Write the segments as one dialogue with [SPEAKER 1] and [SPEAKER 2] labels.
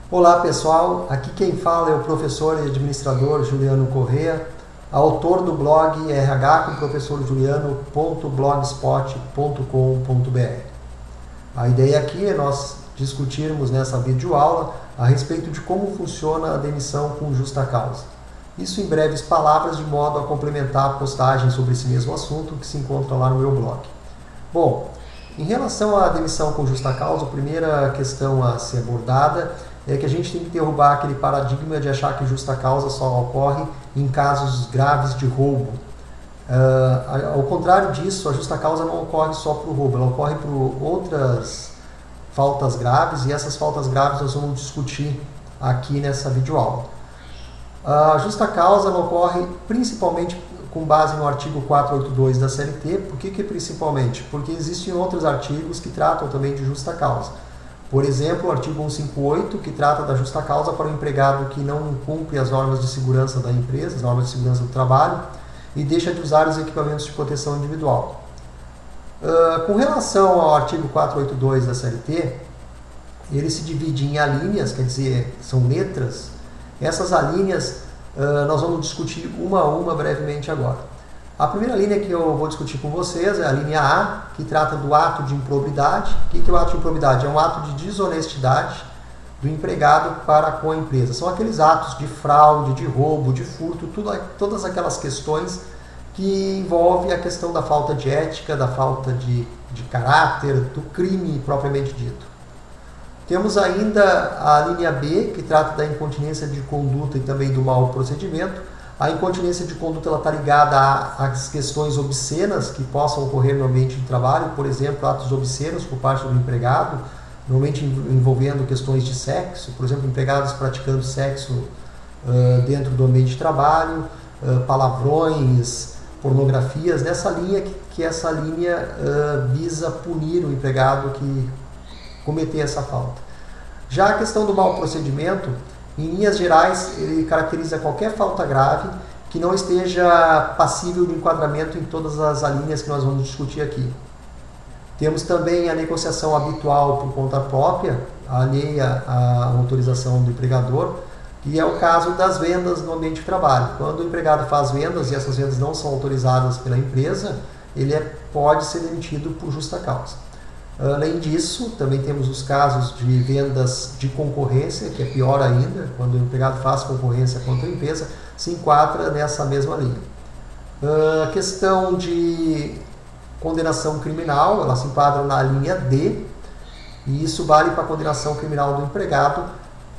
[SPEAKER 1] Olá pessoal, aqui quem fala é o professor e administrador Juliano Corrêa, autor do blog rhcomprofessorjuliano.blogspot.com.br. A ideia aqui é nós discutirmos nessa videoaula a respeito de como funciona a demissão com justa causa. Isso em breves palavras, de modo a complementar a postagem sobre esse mesmo assunto que se encontra lá no meu blog. Bom, em relação à demissão com justa causa, a primeira questão a ser abordada é que a gente tem que derrubar aquele paradigma de achar que justa causa só ocorre em casos graves de roubo. Ao contrário disso, a justa causa não ocorre só por roubo, ela ocorre por outras faltas graves, e essas faltas graves nós vamos discutir aqui nessa videoaula. A justa causa ela ocorre principalmente com base no artigo 482 da CLT. Por que principalmente? Porque existem outros artigos que tratam também de justa causa. Por exemplo, o artigo 158, que trata da justa causa para o empregado que não cumpre as normas de segurança da empresa, as normas de segurança do trabalho, e deixa de usar os equipamentos de proteção individual. Com relação ao artigo 482 da CLT, ele se divide em alíneas, quer dizer, são letras. Essas alíneas nós vamos discutir uma a uma brevemente agora. A primeira linha que eu vou discutir com vocês é a linha A, que trata do ato de improbidade. O que é o ato de improbidade? É um ato de desonestidade do empregado para com a empresa. São aqueles atos de fraude, de roubo, de furto, todas aquelas questões que envolvem a questão da falta de ética, da falta de caráter, do crime propriamente dito. Temos ainda a linha B, que trata da incontinência de conduta e também do mau procedimento. A incontinência de conduta está ligada às questões obscenas que possam ocorrer no ambiente de trabalho, por exemplo, atos obscenos por parte do empregado, normalmente envolvendo questões de sexo, por exemplo, empregados praticando sexo dentro do ambiente de trabalho, palavrões, pornografias, nessa linha que essa linha visa punir o empregado que cometer essa falta. Já a questão do mau procedimento, em linhas gerais, ele caracteriza qualquer falta grave que não esteja passível de enquadramento em todas as alíneas que nós vamos discutir aqui. Temos também a negociação habitual por conta própria, alheia à autorização do empregador, que é o caso das vendas no ambiente de trabalho. Quando o empregado faz vendas e essas vendas não são autorizadas pela empresa, ele pode ser demitido por justa causa. Além disso, também temos os casos de vendas de concorrência, que é pior ainda, quando o empregado faz concorrência contra a empresa, se enquadra nessa mesma linha. A questão de condenação criminal, ela se enquadra na linha D, e isso vale para a condenação criminal do empregado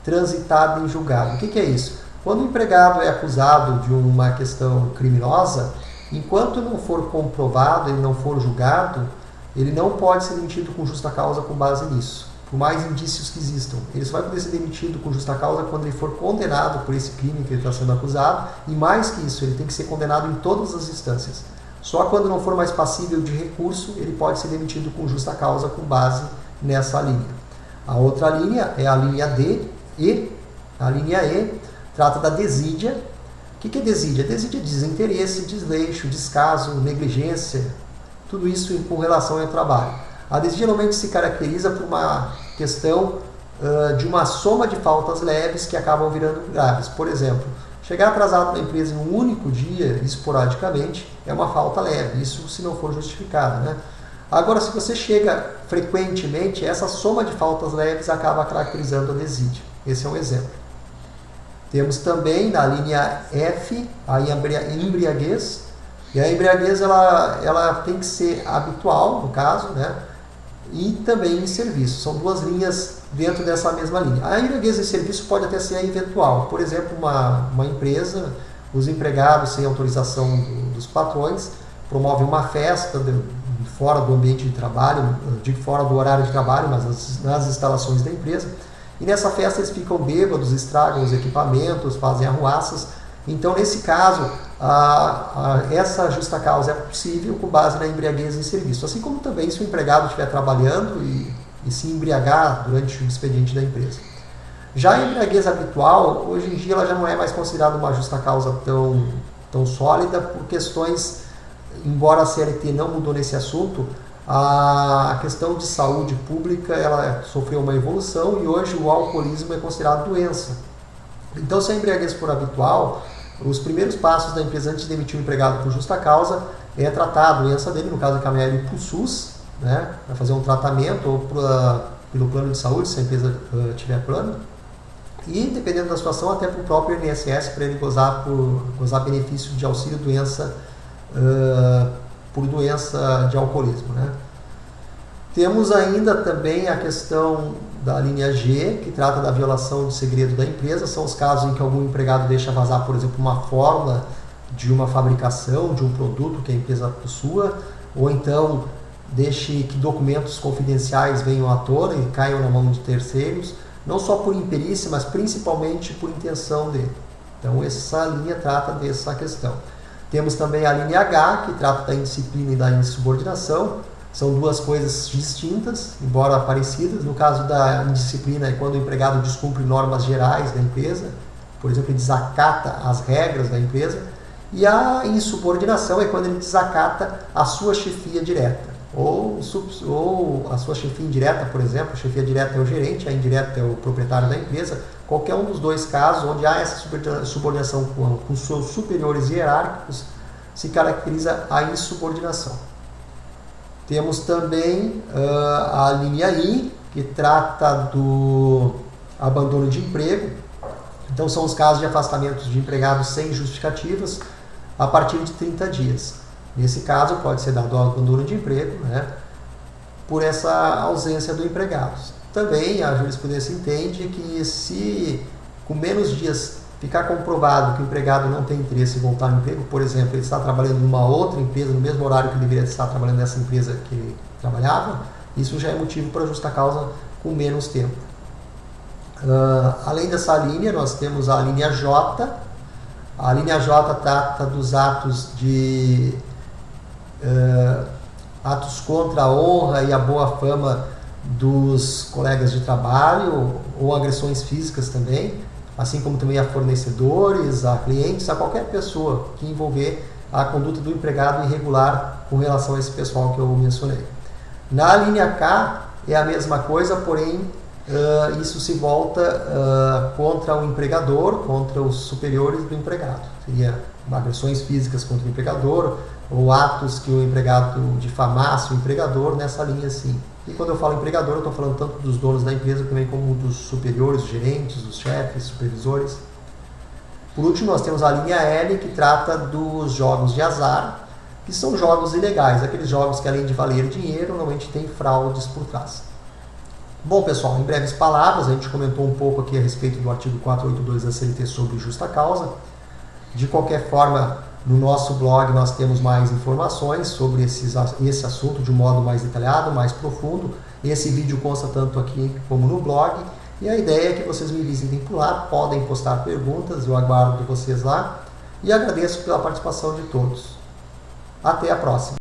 [SPEAKER 1] transitada em julgado. O que é isso? Quando o empregado é acusado de uma questão criminosa, enquanto não for comprovado, ele não for julgado, ele não pode ser demitido com justa causa com base nisso, por mais indícios que existam. Ele só vai poder ser demitido com justa causa quando ele for condenado por esse crime que ele está sendo acusado, e mais que isso, ele tem que ser condenado em todas as instâncias. Só quando não for mais passível de recurso, ele pode ser demitido com justa causa com base nessa linha. A outra linha é a linha D, E. A linha E trata da desídia. O que é desídia? Desídia é desinteresse, desleixo, descaso, negligência, tudo isso com relação ao trabalho. A desídia geralmente se caracteriza por uma questão de uma soma de faltas leves que acabam virando graves. Por exemplo, chegar atrasado na empresa em um único dia, esporadicamente, é uma falta leve, isso se não for justificado, né? Agora, se você chega frequentemente, essa soma de faltas leves acaba caracterizando a desídia. Esse é um exemplo. Temos também na linha F a embriaguez. E a embriaguez ela tem que ser habitual, no caso, né? E também em serviço. São duas linhas dentro dessa mesma linha. A embriaguez em serviço pode até ser eventual. Por exemplo, uma empresa, os empregados, sem autorização dos patrões, promovem uma festa fora do ambiente de trabalho, digo fora do horário de trabalho, mas nas instalações da empresa. E nessa festa eles ficam bêbados, estragam os equipamentos, fazem arruaças. Então, nesse caso, essa justa causa é possível com base na embriaguez em serviço. Assim como também se o empregado estiver trabalhando e se embriagar durante o expediente da empresa. Já a embriaguez habitual, hoje em dia, ela já não é mais considerada uma justa causa tão sólida por questões, embora a CLT não mudou nesse assunto, A questão de saúde pública ela sofreu uma evolução e hoje o alcoolismo é considerado doença. Então, se a embriaguez for habitual, os primeiros passos da empresa antes de demitir o empregado por justa causa é tratar a doença dele, no caso encaminhar ele para o SUS, né, para fazer um tratamento ou pelo plano de saúde, se a empresa tiver plano, e dependendo da situação até para o próprio INSS para ele gozar benefício de auxílio doença por doença de alcoolismo, né. Temos ainda também a questão da linha G, que trata da violação de segredo da empresa. São os casos em que algum empregado deixa vazar, por exemplo, uma fórmula de uma fabricação, de um produto que a empresa possua, ou então deixe que documentos confidenciais venham à tona e caiam na mão de terceiros, não só por imperícia, mas principalmente por intenção dele. Então, essa linha trata dessa questão. Temos também a linha H, que trata da indisciplina e da insubordinação. São duas coisas distintas, embora parecidas. No caso da indisciplina é quando o empregado descumpre normas gerais da empresa, por exemplo, ele desacata as regras da empresa. E a insubordinação é quando ele desacata a sua chefia direta. Ou a sua chefia indireta, por exemplo, a chefia direta é o gerente, a indireta é o proprietário da empresa. Qualquer um dos dois casos onde há essa subordinação com seus superiores hierárquicos, se caracteriza a insubordinação. Temos também a linha I, que trata do abandono de emprego. Então, são os casos de afastamento de empregados sem justificativas a partir de 30 dias. Nesse caso, pode ser dado o abandono de emprego, né, por essa ausência do empregado. Também a jurisprudência entende que se com menos dias ficar comprovado que o empregado não tem interesse em voltar ao emprego, por exemplo, ele está trabalhando numa outra empresa, no mesmo horário que ele deveria estar trabalhando nessa empresa que ele trabalhava, isso já é motivo para justa causa com menos tempo. Além dessa linha, nós temos a linha J. A linha J trata dos atos atos contra a honra e a boa fama dos colegas de trabalho ou agressões físicas também, assim como também a fornecedores, a clientes, a qualquer pessoa que envolver a conduta do empregado irregular com relação a esse pessoal que eu mencionei. Na linha K é a mesma coisa, porém isso se volta contra o empregador, contra os superiores do empregado. Seria agressões físicas contra o empregador ou atos que o empregado difamasse o empregador, nessa linha sim. E quando eu falo empregador, eu estou falando tanto dos donos da empresa também como dos superiores, os gerentes, os chefes, supervisores. Por último, nós temos a linha L, que trata dos jogos de azar, que são jogos ilegais, aqueles jogos que além de valer dinheiro, normalmente tem fraudes por trás. Bom, pessoal, em breves palavras, a gente comentou um pouco aqui a respeito do artigo 482 da CLT sobre justa causa. De qualquer forma, no nosso blog nós temos mais informações sobre esse assunto de um modo mais detalhado, mais profundo. Esse vídeo consta tanto aqui como no blog. E a ideia é que vocês me visitem por lá, podem postar perguntas, eu aguardo vocês lá. E agradeço pela participação de todos. Até a próxima!